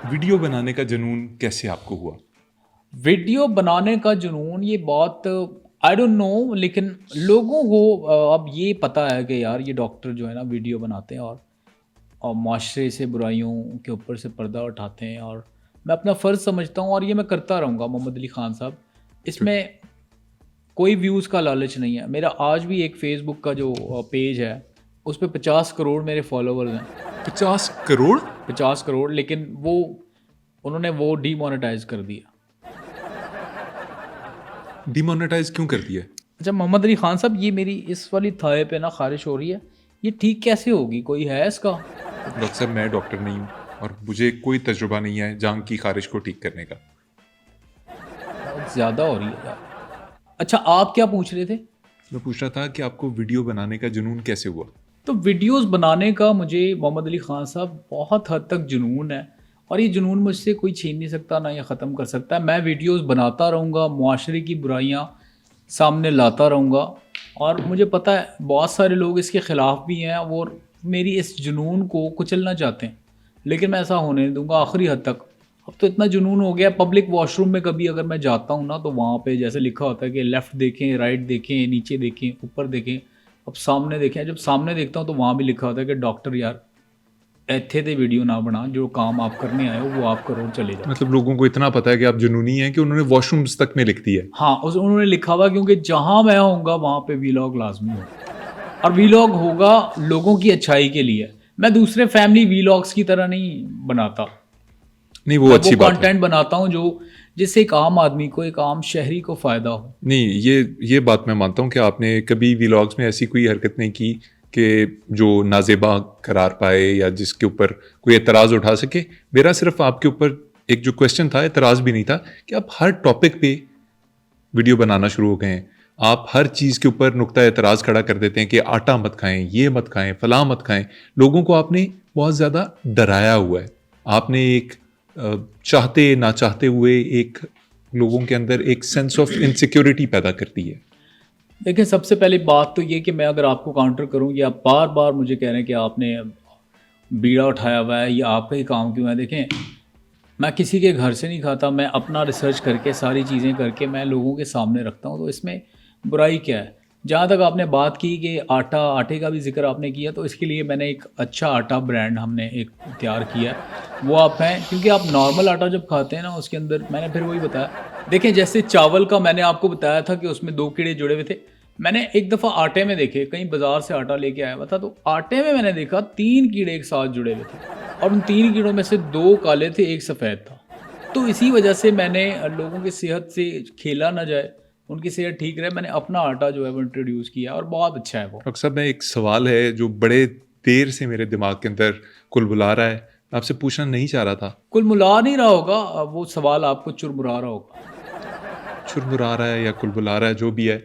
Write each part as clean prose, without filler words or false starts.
Video बनाने का जुनून कैसे आपको हुआ? वीडियो बनाने का जुनून ये बहुत आई डोंट नो, लेकिन लोगों को अब ये पता है कि यार ये डॉक्टर जो है ना वीडियो बनाते हैं और माशरे से बुराइयों के ऊपर से पर्दा उठाते हैं, और मैं अपना फ़र्ज़ समझता हूँ और ये मैं करता रहूँगा मोहम्मद अली ख़ान साहब। गुड। इसमें कोई व्यूज़ का लालच नहीं है। मेरा आज भी एक फ़ेसबुक का जो पेज है, उस पे 50 करोड़ मेरे फ़ॉलोवर्स हैं। 50 करोड़? 50 करोड़, लेकिन वो उन्होंने वो डीमोनेटाइज़ कर दिया। डिमोनेटाइज़ क्यों कर दिया? अच्छा मोहम्मद अली ख़ान साहब, ये मेरी इस वाली थाए पे ना ख़ारिश हो रही है, ये ठीक कैसे होगी? कोई है इसका? डॉक्टर साहब, मैं डॉक्टर नहीं हूँ और मुझे कोई तजुर्बा नहीं है जांघ की ख़ारिश को ठीक करने का। बहुत ज़्यादा हो रही है यार। अच्छा, आप क्या पूछ रहे थे? मैं पूछ रहा था कि आपको वीडियो बनाने का जुनून कैसे हुआ? तो वीडियोस बनाने का मुझे मोहम्मद अली ख़ान साहब बहुत हद तक जुनून है, और ये जुनून मुझसे कोई छीन नहीं सकता, ना ये ख़त्म कर सकता है। मैं वीडियोस बनाता रहूँगा, मुआशरे की बुराइयाँ सामने लाता रहूँगा, और मुझे पता है बहुत सारे लोग इसके ख़िलाफ़ भी हैं, वो मेरी इस जुनून को कुचलना चाहते हैं, लेकिन मैं ऐसा होने नहीं दूँगा आखिरी हद तक। अब तो इतना जुनून हो गया, पब्लिक वॉशरूम में कभी अगर मैं जाता हूँ ना, तो वहाँ पे जैसे लिखा होता है कि लेफ़्ट देखें, राइट देखें, नीचे देखें, ऊपर देखें। अब सामने देखें, जब सामने देखता हूँ तो वहाँ भी लिखा होता है कि डॉक्टर यार ਇੱਥੇ ਤੇ वीडियो ना बना, जो काम आप करने आए हो वो आप करो और चले जाओ। मतलब लोगों को इतना पता है कि आप जुनूनी हैं कि उन्होंने वॉशरूम्स तक में लिख दिया है। हाँ, उस उन्होंने लिखा हुआ, क्योंकि जहाँ मैं होऊँगा वहाँ पे वीलॉग लाज़मी होगा, और वीलॉग होगा लोगों की अच्छाई के लिए। मैं दूसरे फैमिली वीलॉग्स की तरह नहीं बनाता। नहीं, वो मैं वो अच्छी बात है। कंटेंट बनाता हूँ जो जिससे एक आम आदमी को, एक आम शहरी को फ़ायदा हो। नहीं, ये बात मैं मानता हूँ कि आपने कभी व्लॉग्स में ऐसी कोई हरकत नहीं की कि जो नाज़ेबा करार पाए या जिसके ऊपर कोई एतराज़ उठा सके। मेरा सिर्फ आपके ऊपर एक जो क्वेश्चन था, एतराज़ भी नहीं था, कि आप हर टॉपिक पे वीडियो बनाना शुरू हो गए हैं। आप हर चीज़ के ऊपर नुक्ता एतराज़ खड़ा कर देते हैं कि आटा मत खाएं, ये मत खाएं, फलां मत खाएं। लोगों को आपने बहुत ज़्यादा डराया हुआ है। आपने एक चाहते ना चाहते हुए एक लोगों के अंदर एक सेंस ऑफ इनसिक्योरिटी पैदा कर दी है। देखिए, सबसे पहली बात तो ये कि मैं अगर आपको काउंटर करूँ कि आप बार-बार मुझे कह रहे हैं कि आपने बीड़ा उठाया हुआ है, ये आपका ही काम क्यों है? देखें, मैं किसी के घर से नहीं खाता, मैं अपना रिसर्च करके सारी चीज़ें करके मैं लोगों के सामने रखता हूँ, तो इसमें बुराई क्या है? जहाँ तक आपने बात की कि आटे का भी ज़िक्र आपने किया, तो इसके लिए मैंने एक अच्छा आटा ब्रांड हमने एक तैयार किया है, वो आप हैं, क्योंकि आप नॉर्मल आटा जब खाते हैं ना, उसके अंदर मैंने फिर वही बताया। देखें, जैसे चावल का मैंने आपको बताया था कि उसमें 2 कीड़े जुड़े हुए थे, मैंने एक दफ़ा आटे में देखे, कहीं बाज़ार से आटा लेके आया हुआ था, तो आटे में मैंने देखा 3 कीड़े एक साथ जुड़े हुए थे, और उन 3 कीड़ों में से 2 काले थे, 1 सफ़ेद था। तो इसी वजह से मैंने लोगों की सेहत से खेला ना जाए, उनकी सेहत ठीक रहे, मैंने अपना आटा जो है वो इंट्रोड्यूस किया, और बहुत अच्छा है वो। डॉक्टर साहब, मैं एक सवाल है जो बड़े देर से मेरे दिमाग के अंदर कुलबुला रहा है, मैं आपसे पूछना नहीं चाह रहा था। कुलमुला नहीं रहा होगा, वो सवाल आपको चुरमुरा रहा होगा। चुरमुरा रहा है या कुलबुला रहा है, जो भी है,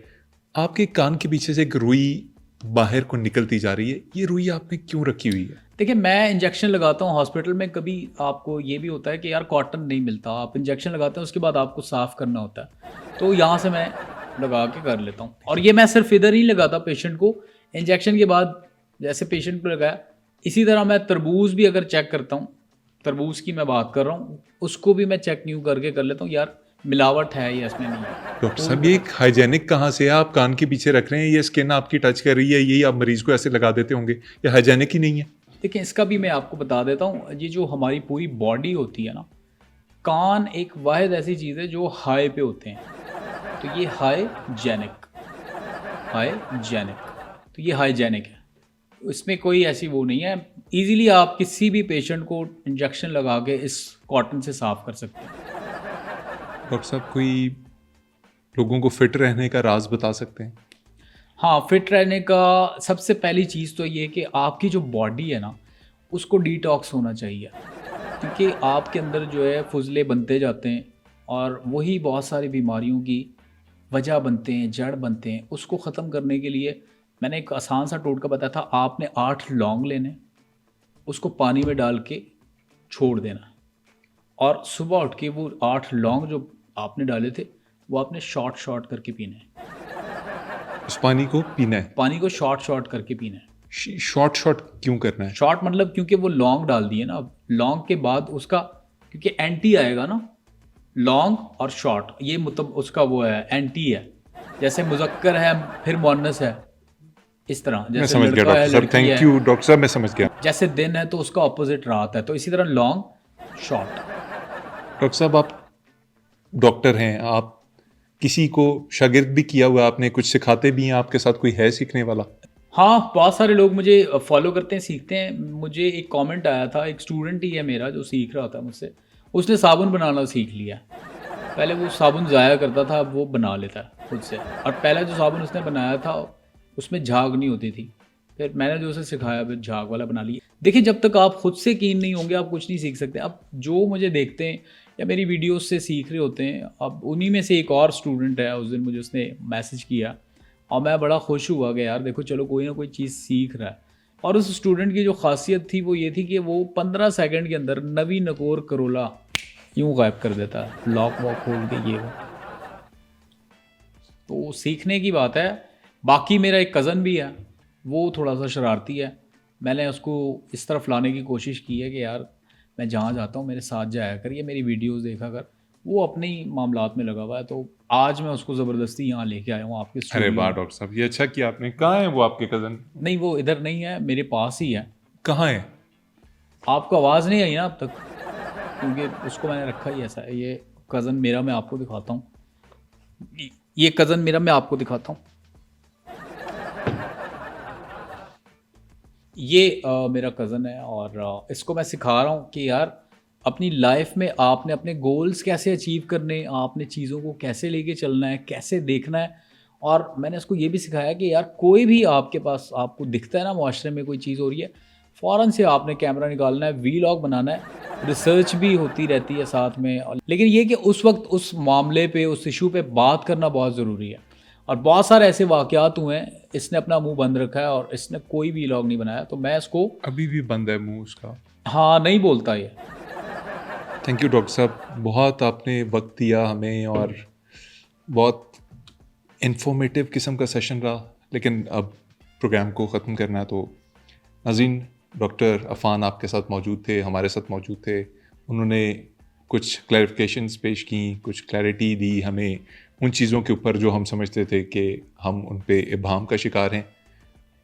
आपके कान के पीछे से एक रुई बाहर को निकलती जा रही है। ये रुई आपने क्यों रखी हुई है? देखिए, मैं इंजेक्शन लगाता हूँ हॉस्पिटल में, कभी आपको ये भी होता है कि यार कॉटन नहीं मिलता, आप इंजेक्शन लगाते हैं, उसके बाद आपको साफ़ करना होता है, तो यहाँ से मैं लगा के कर लेता हूँ। और ये मैं सिर्फ इधर ही लगाता पेशेंट को, इंजेक्शन के बाद जैसे पेशेंट को लगाया, इसी तरह मैं तरबूज भी अगर चेक करता हूँ, तरबूज की मैं बात कर रहा हूँ, उसको भी मैं चेक न्यू करके कर लेता हूँ, यार मिलावट है या इसमें नहीं है, डॉक्टर तो भी साहब, ये पता। एक हाइजेनिक कहाँ से है? आप कान के पीछे रख रहे हैं, ये स्किन आपकी टच कर रही है, यही आप मरीज को ऐसे लगा देते होंगे। ये हाइजेनिक ही नहीं है। देखिए, इसका भी मैं आपको बता देता हूँ, ये जो हमारी पूरी बॉडी होती है ना, कान एक वाहिद ऐसी चीज़ है जो हाई पे होते हैं, तो ये हाइजेनिक, हाइजेनिक, तो ये हाइजेनिक है, इसमें कोई ऐसी वो नहीं है। इजीली आप किसी भी पेशेंट को इंजेक्शन लगा के इस कॉटन से साफ़ कर सकते हैं। डॉक्टर साहब, कोई लोगों को फिट रहने का राज बता सकते हैं? हाँ, फिट रहने का सबसे पहली चीज़ तो ये है कि आपकी जो बॉडी है ना, उसको डिटॉक्स होना चाहिए, क्योंकि आपके अंदर जो है फुजले बनते जाते हैं, और वही बहुत सारी बीमारियों की वजह बनते हैं, जड़ बनते हैं। उसको ख़त्म करने के लिए मैंने एक आसान सा टोटका बताया था, आपने 8 लौंग लेने, उसको पानी में डाल के छोड़ देना, और सुबह उठ के वो 8 लौंग जो आपने डाले थे, वो आपने शॉर्ट शॉर्ट करके पीने हैं। उस पानी को पीना है? पानी को शॉर्ट शॉर्ट करके पीना है। शॉर्ट शॉर्ट क्यों करना है? शॉर्ट मतलब क्योंकि वो लौंग डाल दिए ना, अब लौंग के बाद उसका क्योंकि एंटी आएगा ना, लॉन्ग और शॉर्ट, ये मतलब उसका वो है, एंटी है। जैसे मुज़क्कर है फिर मुअन्नस है, इस तरह। मैं जैसे समझ गया लड़का है डॉक्टर साहब, लड़की थैंक है, यू डॉक्टर साहब, मैं समझ गया। जैसे दिन है तो उसका ऑपोजिट रात है, तो इसी तरह लॉन्ग शॉर्ट। डॉक्टर साहब आप डॉक्टर हैं, आप किसी को शागिर्द भी किया हुआ, आपने कुछ सिखाते भी हैं, आपके साथ कोई है सीखने वाला? हाँ, बहुत सारे लोग मुझे फॉलो करते हैं, सीखते हैं। मुझे एक कमेंट आया था, एक स्टूडेंट ही है मेरा जो सीख रहा था मुझसे, उसने साबुन बनाना सीख लिया। पहले वो साबुन ज़ाया करता था, अब वो बना लेता है खुद से। और पहला जो साबुन उसने बनाया था उसमें झाग नहीं होती थी, फिर मैंने जो उसे सिखाया फिर झाग वाला बना लिया। देखिए, जब तक आप खुद से कीन नहीं होंगे आप कुछ नहीं सीख सकते। अब जो मुझे देखते हैं या मेरी वीडियोस से सीख रहे होते हैं, अब उन्हीं में से एक और स्टूडेंट है, उस दिन मुझे उसने मैसेज किया और मैं बड़ा खुश हुआ कि यार देखो, चलो कोई ना कोई चीज़ सीख रहा है। और उस स्टूडेंट की जो खासियत थी वो ये थी कि वो 15 सेकंड के अंदर नवी नकोर करोला यूँ गायब कर देता है, लॉक वॉक खोल के ये वो। तो सीखने की बात है। बाकी मेरा एक कज़न भी है, वो थोड़ा सा शरारती है। मैंने उसको इस तरफ लाने की कोशिश की है कि यार मैं जहाँ जाता हूँ मेरे साथ जाया कर, ये मेरी वीडियोस देखा कर। वो अपने ही मामलात में लगा हुआ है, तो आज मैं उसको ज़बरदस्ती यहाँ लेके आया हूँ आपके अरे स्टूडियो वाह में। डॉक्टर साहब, ये अच्छा किया आपने। कहाँ है वो आपके कज़न? नहीं, वो इधर नहीं है, मेरे पास ही है। कहाँ है? आपको आवाज़ नहीं आई ना अब तक, क्योंकि उसको मैंने रखा ही ऐसा है। ये कज़न मेरा, मैं आपको दिखाता हूँ। ये कज़न मेरा, मैं आपको दिखाता हूँ। ये मेरा कज़न है और इसको मैं सिखा रहा हूँ कि यार अपनी लाइफ में आपने अपने गोल्स कैसे अचीव करने, आपने चीज़ों को कैसे लेके चलना है, कैसे देखना है। और मैंने इसको ये भी सिखाया कि यार कोई भी आपके पास आपको दिखता है ना माशरे में कोई चीज़ हो रही है, फ़ौरन से आपने कैमरा निकालना है, वीलॉग बनाना है। रिसर्च भी होती रहती है साथ में, लेकिन ये कि उस वक्त उस मामले पे, उस इशू पे बात करना बहुत ज़रूरी है। और बहुत सारे ऐसे वाक़यात हुए हैं, इसने अपना मुंह बंद रखा है और इसने कोई वीलॉग नहीं बनाया, तो मैं इसको, अभी भी बंद है मुंह उसका। हाँ, नहीं बोलता ये। थैंक यू डॉक्टर साहब, बहुत आपने वक्त दिया हमें और बहुत इंफॉर्मेटिव किस्म का सेशन रहा। लेकिन अब प्रोग्राम को ख़त्म करना है, तो नाज़रीन, डॉक्टर अफ़ान आपके साथ मौजूद थे, हमारे साथ मौजूद थे। उन्होंने कुछ क्लैरिफिकेशंस पेश की, कुछ क्लैरिटी दी हमें उन चीज़ों के ऊपर जो हम समझते थे कि हम उन पे इब्हाम का शिकार हैं।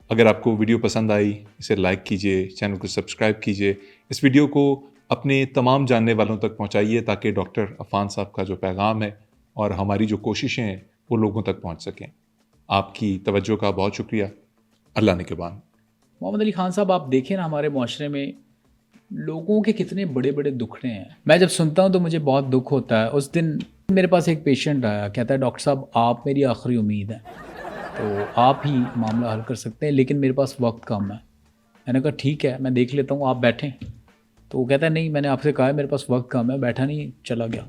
अगर आपको वीडियो पसंद आई, इसे लाइक कीजिए, चैनल को सब्सक्राइब कीजिए, इस वीडियो को अपने तमाम जानने वालों तक पहुंचाइए ताकि डॉक्टर अफ़ान साहब का जो पैगाम है और हमारी जो कोशिशें हैं वो लोगों तक पहुंच सकें। आपकी तवज्जो का बहुत शुक्रिया। अल्लाह निगहबान। मोहम्मद अली ख़ान साहब, आप देखें ना हमारे माशरे में लोगों के कितने बड़े बड़े दुखड़े हैं। मैं जब सुनता हूँ तो मुझे बहुत दुख होता है। उस दिन मेरे पास एक पेशेंट आया, कहता है डॉक्टर साहब आप मेरी आखिरी उम्मीद है, तो आप ही मामला हल कर सकते हैं, लेकिन मेरे पास वक्त कम है। मैंने कहा ठीक है, मैं देख लेता हूँ, आप बैठें। तो वो कहता है नहीं, मैंने आपसे कहा है मेरे पास वक्त कम है, बैठा नहीं, चला गया।